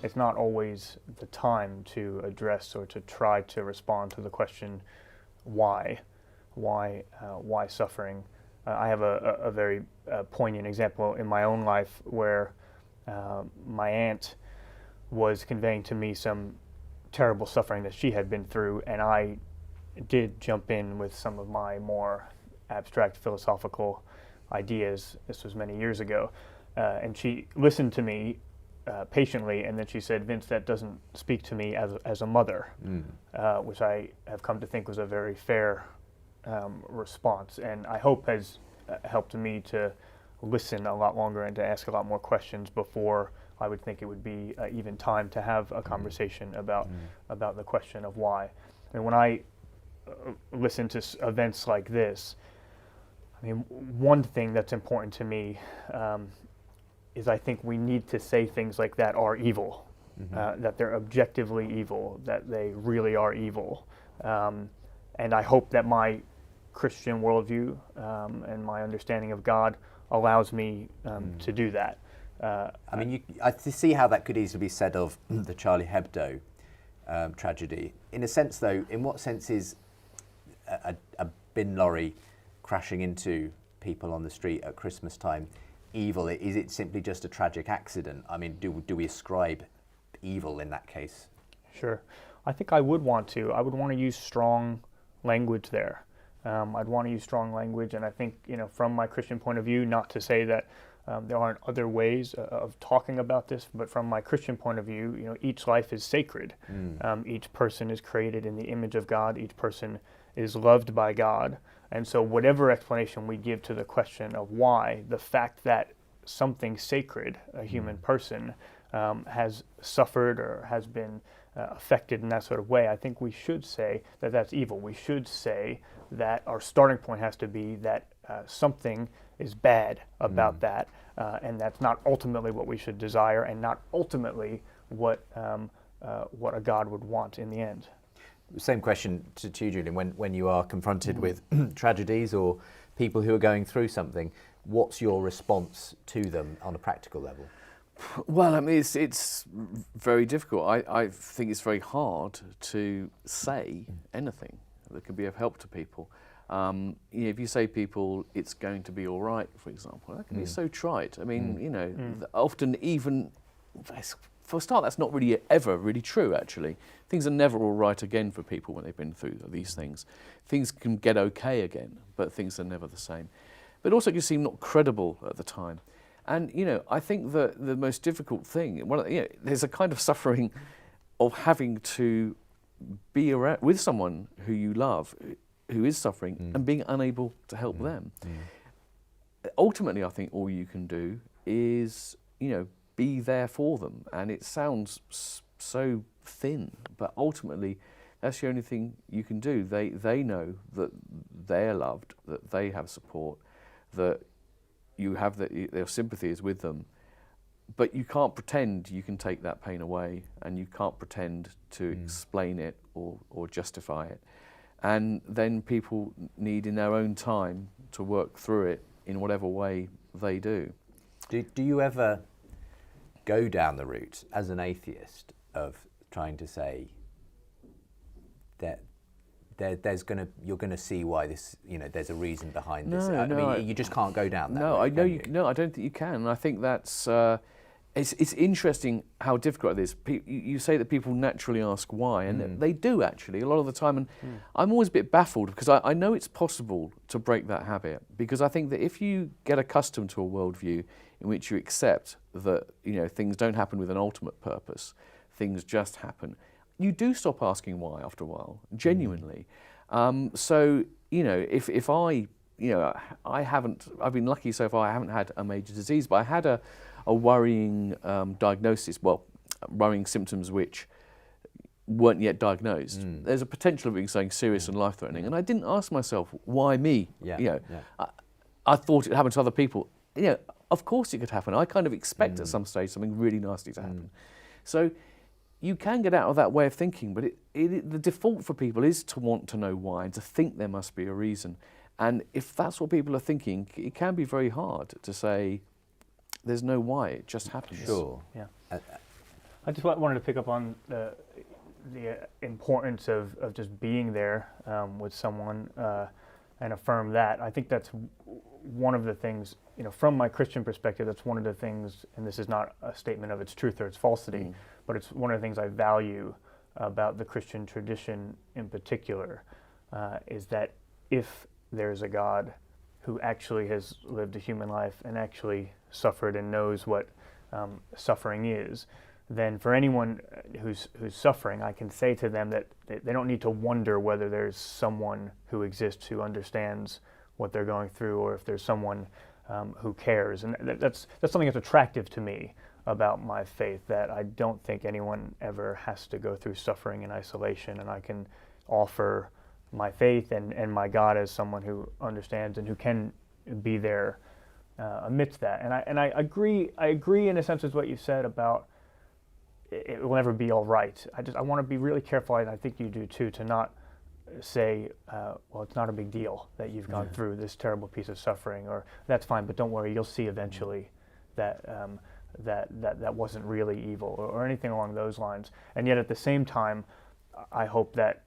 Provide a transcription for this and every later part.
it's not always the time to address or to try to respond to the question, why suffering? I have a very poignant example in my own life where my aunt was conveying to me some terrible suffering that she had been through, and I did jump in with some of my more abstract philosophical ideas. This was many years ago, and she listened to me patiently, and then she said, "Vince, that doesn't speak to me as a mother," which I have come to think was a very fair response, and I hope has helped me to listen a lot longer and to ask a lot more questions before I would think it would be even time to have a conversation about the question of why. And when I listen to events like this, I mean, one thing that's important to me is I think we need to say things like that are evil, that they're objectively evil, that they really are evil. And I hope that my Christian worldview and my understanding of God allows me to do that. I mean, I see how that could easily be said of the Charlie Hebdo tragedy. In a sense, though, in what sense is a bin lorry crashing into people on the street at Christmas time evil? Is it simply just a tragic accident? I mean, do we ascribe evil in that case? Sure. I think I would want to. I would want to use strong language there. I'd want to use strong language, and I think, from my Christian point of view, not to say that there aren't other ways of talking about this, but from my Christian point of view, each life is sacred. Each person is created in the image of God. Each person is loved by God. And so whatever explanation we give to the question of why, the fact that something sacred, a human person, has suffered or has been affected in that sort of way, I think we should say that that's evil. We should say that our starting point has to be that something is bad about that, and that's not ultimately what we should desire, and not ultimately what a God would want in the end. Same question to you, Julian. When you are confronted with tragedies or people who are going through something, what's your response to them on a practical level? Well, I mean, it's very difficult. I think it's very hard to say anything that could be of help to people. If you say people, it's going to be all right, for example, that can be so trite. I mean, often even, for a start, that's not really ever really true, actually. Things are never all right again for people when they've been through these things. Things can get okay again, but things are never the same. But also it can seem not credible at the time. And, I think that the most difficult thing, there's a kind of suffering of having to be around with someone who you love, who is suffering, and being unable to help them. Ultimately, I think all you can do is, be there for them. And it sounds so thin, but ultimately, that's the only thing you can do. They know that they're loved, that they have support, that you have their sympathy is with them, but you can't pretend you can take that pain away, and you can't pretend to explain it or justify it. And then people need, in their own time, to work through it in whatever way they do. Do you ever go down the route as an atheist of trying to say that you're going to see why this, there's a reason behind this? You just can't go down that route, I don't think you can. And I think that's it's interesting how difficult it is. You say that people naturally ask why, and they do actually a lot of the time. And I'm always a bit baffled because I know it's possible to break that habit, because I think that if you get accustomed to a worldview in which you accept that things don't happen with an ultimate purpose, things just happen, you do stop asking why after a while, genuinely. So if I've been lucky so far. I haven't had a major disease, but I had a worrying diagnosis, worrying symptoms which weren't yet diagnosed. There's a potential of being something serious and life-threatening, and I didn't ask myself, why me? I thought it happened to other people. Of course it could happen. I kind of expect at some stage something really nasty to happen. So you can get out of that way of thinking, but the default for people is to want to know why and to think there must be a reason. And if that's what people are thinking, it can be very hard to say, there's no why, it just happens. Sure. Yeah. I just wanted to pick up on the importance of just being there with someone and affirm that. I think that's one of the things, from my Christian perspective, that's one of the things, and this is not a statement of its truth or its falsity, but it's one of the things I value about the Christian tradition in particular, is that if there's a God who actually has lived a human life and actually suffered and knows what suffering is, then for anyone who's suffering, I can say to them that they don't need to wonder whether there's someone who exists who understands what they're going through, or if there's someone who cares. And that's something that's attractive to me about my faith, that I don't think anyone ever has to go through suffering in isolation, and I can offer my faith and my God as someone who understands and who can be there amidst that. And I agree in a sense with what you said about it will never be all right. I want to be really careful, and I think you do too, to not say, well, it's not a big deal that you've gone through this terrible piece of suffering, or that's fine, but don't worry, you'll see eventually that that wasn't really evil, or anything along those lines. And yet at the same time, I hope that,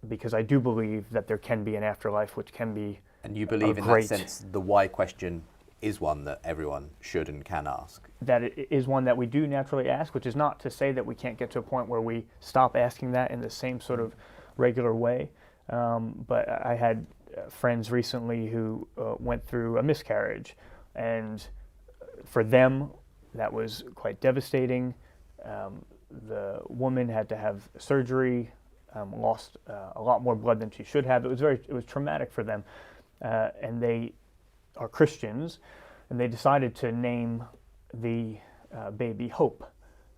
because I do believe that there can be an afterlife, which can be And you believe in that sense the why question is one that everyone should and can ask? That it is one that we do naturally ask, which is not to say that we can't get to a point where we stop asking that in the same sort of regular way. But I had friends recently who went through a miscarriage, and for them that was quite devastating. The woman had to have surgery, lost a lot more blood than she should have. It was traumatic for them, and they are Christians, and they decided to name the baby Hope,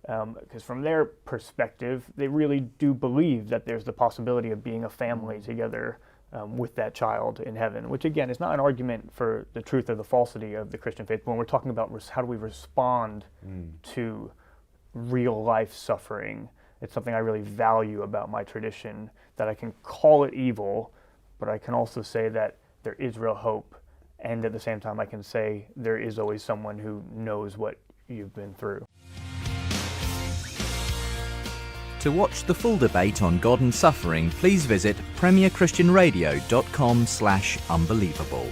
because from their perspective, they really do believe that there's the possibility of being a family together with that child in heaven, which again is not an argument for the truth or the falsity of the Christian faith. But when we're talking about how do we respond to real life suffering, it's something I really value about my tradition, that I can call it evil, but I can also say that there is real hope. And at the same time, I can say there is always someone who knows what you've been through. To watch the full debate on God and suffering, please visit premierchristianradio.com/unbelievable.